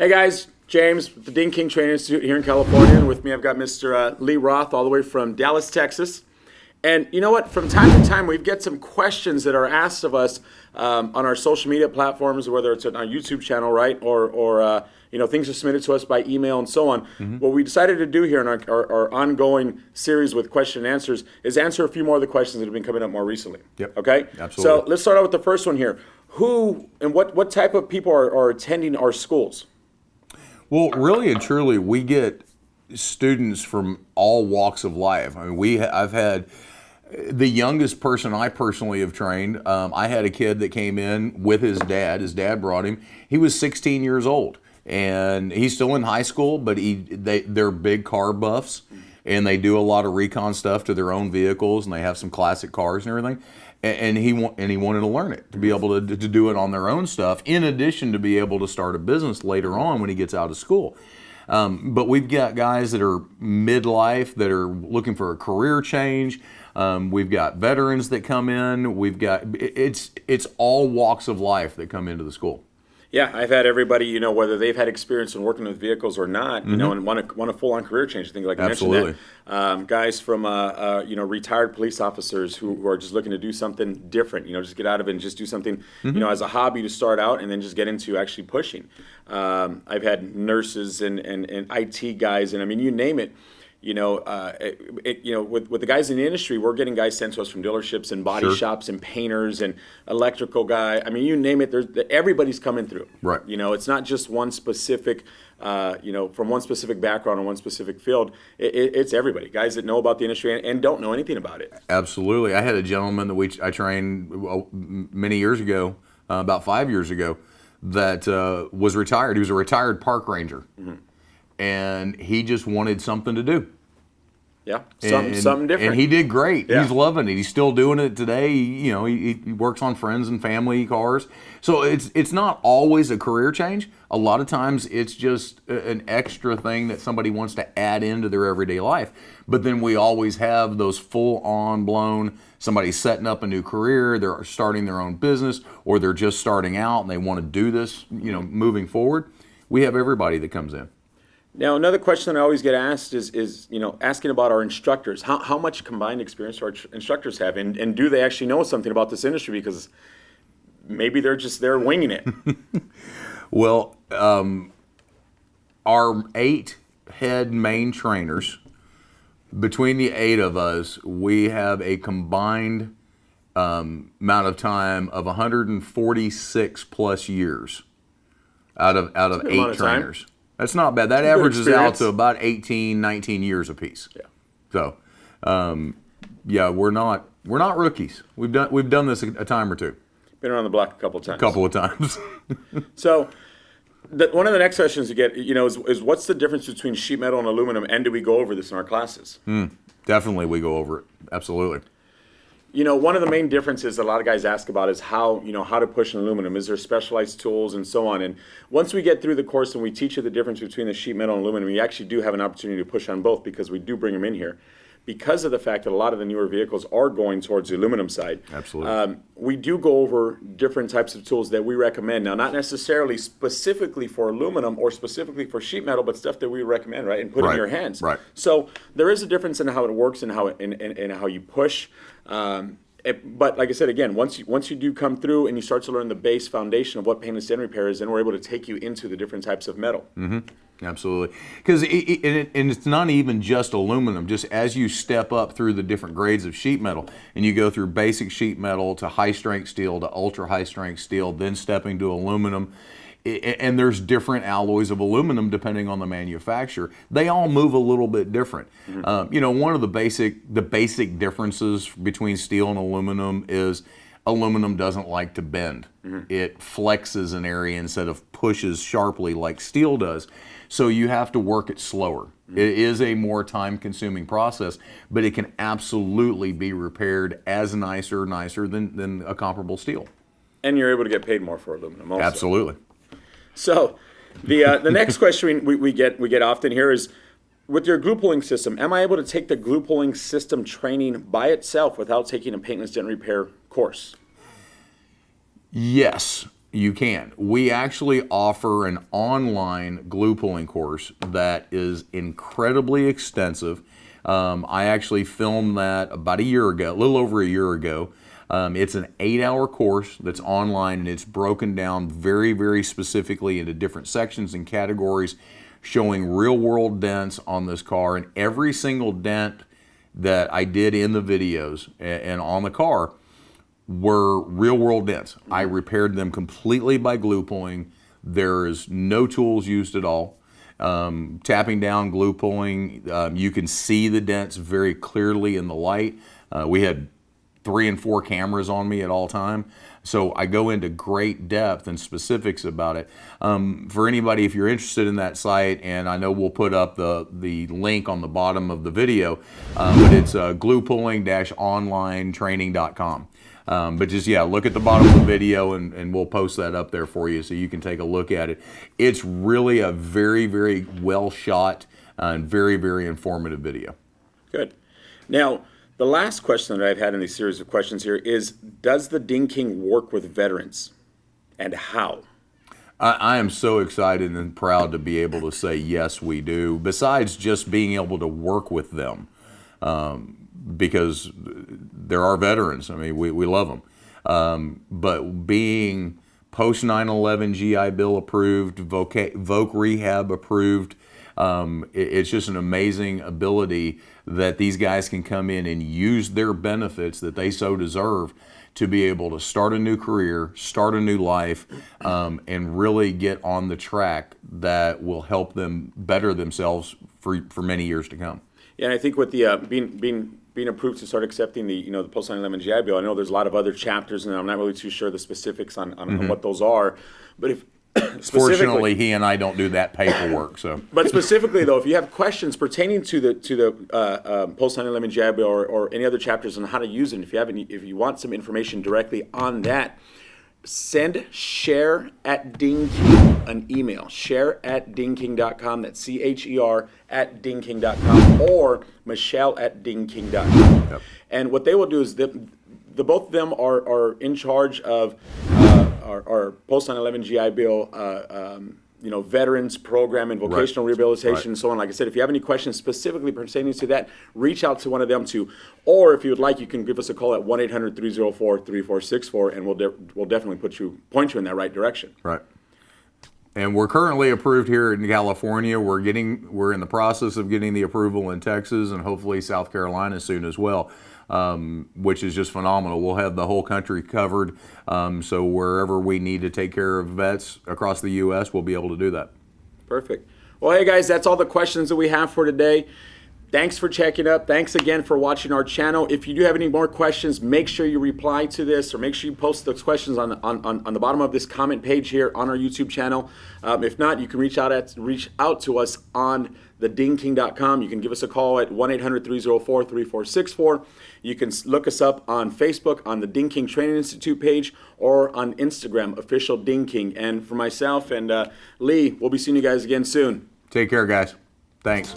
Hey guys, James with the Dean King Training Institute here in California, and with me I've got Mr. Lee Roth all the way from Dallas, Texas. And you know what? From time to time we get some questions that are asked of us on our social media platforms, whether it's on our YouTube channel, right, or things are submitted to us by email and so on. Mm-hmm. What we decided to do here in our ongoing series with question and answers is answer a few more of the questions that have been coming up more recently. Yep. Okay? Absolutely. So let's start out with the first one here. Who and what type of people are attending our schools? Well, really and truly, we get students from all walks of life. I mean, I've had the youngest person I personally have trained. I had a kid that came in with his dad. His dad brought him. He was 16 years old, and he's still in high school, but they're big car buffs, and they do a lot of recon stuff to their own vehicles, and they have some classic cars and everything. And he wanted to learn it, to be able to do it on their own stuff, in addition to be able to start a business later on when he gets out of school. But we've got guys that are midlife that are looking for a career change. We've got veterans that come in. We've got it's all walks of life that come into the school. Yeah, I've had everybody, whether they've had experience in working with vehicles or not, Mm-hmm. and want a full-on career change. I think, like I Absolutely. mentioned that. Guys from, retired police officers who are just looking to do something different, just get out of it and just do something, Mm-hmm. As a hobby to start out and then just get into actually pushing. I've had nurses and IT guys, and I mean, you name it. With the guys in the industry, we're getting guys sent to us from dealerships and body Sure. shops and painters and electrical guy. I mean, you name it. Everybody's coming through. Right. It's not just one specific, from one specific background or one specific field. It's everybody. Guys that know about the industry and don't know anything about it. Absolutely. I had a gentleman that I trained many years ago, about 5 years ago, that was retired. He was a retired park ranger. Mm-hmm. And he just wanted something to do. Yeah, something different. And he did great. Yeah. He's loving it. He's still doing it today. He works on friends and family cars. So it's not always a career change. A lot of times it's just an extra thing that somebody wants to add into their everyday life. But then we always have those full-on blown, somebody's setting up a new career, they're starting their own business, or they're just starting out and they want to do this, moving forward. We have everybody that comes in. Now, another question that I always get asked is asking about our instructors. How much combined experience do our instructors have, and do they actually know something about this industry? Because maybe they're winging it. Well, our 8 head main trainers, between the 8 of us, we have a combined amount of time of 146 plus years out of 8 trainers. That's not bad. That averages out to about 18, 19 years apiece. Yeah. So, we're not rookies. We've done this a time or two. Been around the block a couple of times. So, one of the next questions you get, is what's the difference between sheet metal and aluminum, and do we go over this in our classes? Definitely, we go over it. Absolutely. One of the main differences that a lot of guys ask about is how to push an aluminum. Is there specialized tools and so on? And once we get through the course and we teach you the difference between the sheet metal and aluminum, you actually do have an opportunity to push on both, because we do bring them in here. Because of the fact that a lot of the newer vehicles are going towards the aluminum side. Absolutely. We do go over different types of tools that we recommend. Now, not necessarily specifically for aluminum or specifically for sheet metal, but stuff that we recommend, right, and put in your hands. Right. So there is a difference in how it works and how you push. But like I said, again, once you do come through and you start to learn the base foundation of what paintless dent repair is, then we're able to take you into the different types of metal. Mm-hmm. Absolutely. Because it's not even just aluminum. Just as you step up through the different grades of sheet metal, and you go through basic sheet metal to high-strength steel to ultra-high-strength steel, then stepping to aluminum, and there's different alloys of aluminum depending on the manufacturer. They all move a little bit different. Mm-hmm. One of the basic differences between steel and aluminum is aluminum doesn't like to bend. Mm-hmm. It flexes an area instead of pushes sharply like steel does. So you have to work it slower. Mm-hmm. It is a more time-consuming process, but it can absolutely be repaired as nicer than a comparable steel. And you're able to get paid more for aluminum also. Absolutely. So the next question we get often here is, with your glue pulling system, am I able to take the glue pulling system training by itself without taking a paintless dent repair course? Yes. You can. We actually offer an online glue pulling course that is incredibly extensive. I actually filmed that about a year ago, a little over a year ago. It's an 8-hour course that's online, and it's broken down very, very specifically into different sections and categories, showing real-world dents on this car. And every single dent that I did in the videos and on the car were real-world dents. I repaired them completely by glue pulling. There is no tools used at all. Tapping down, glue pulling, you can see the dents very clearly in the light. We had 3 and 4 cameras on me at all time. So I go into great depth and specifics about it. For anybody, if you're interested in that site, and I know we'll put up the link on the bottom of the video, but it's gluepulling-onlinetraining.com. But just, look at the bottom of the video, and we'll post that up there for you so you can take a look at it. It's really a very, very well shot and very, very informative video. Good. Now, the last question that I've had in these series of questions here is, does the Ding King work with veterans, and how? I am so excited and proud to be able to say yes, we do, besides just being able to work with them. Because there are veterans. I mean, we love them. But being post 9/11 GI Bill approved, Voc Rehab approved, it's just an amazing ability that these guys can come in and use their benefits that they so deserve to be able to start a new career, start a new life, and really get on the track that will help them better themselves for many years to come. Yeah, and I think with the being approved to start accepting the the post 9/11 GI Bill, I know there's a lot of other chapters, and I'm not really too sure the specifics on what those are. But if fortunately, he and I don't do that paperwork. So, but specifically though, if you have questions pertaining to the post 9/11 GI Bill or any other chapters on how to use it, if you want some information directly on that, send share at Ding King an email, share@dingking.com, that's CHER at dingking.com, or Michelle@dingking.com. Yep. And what they will do is the both of them are in charge of our post 9/11 GI Bill veterans program and vocational rehabilitation and so on. Like I said, if you have any questions specifically pertaining to that, reach out to one of them too. Or if you would like, you can give us a call at 1-800-304-3464, and we'll definitely point you in that right direction. Right. And we're currently approved here in California. We're in the process of getting the approval in Texas and hopefully South Carolina soon as well. Which is just phenomenal. We'll have the whole country covered, so wherever we need to take care of vets across the U.S., we'll be able to do that. Perfect. Well, hey guys, that's all the questions that we have for today. Thanks for checking up. Thanks again for watching our channel. If you do have any more questions, make sure you reply to this, or make sure you post those questions on the bottom of this comment page here on our YouTube channel. If not, you can reach out to us on thedingking.com. You can give us a call at 1-800-304-3464. You can look us up on Facebook on the Ding King Training Institute page, or on Instagram, official Ding King. And for myself and Lee, we'll be seeing you guys again soon. Take care, guys. Thanks.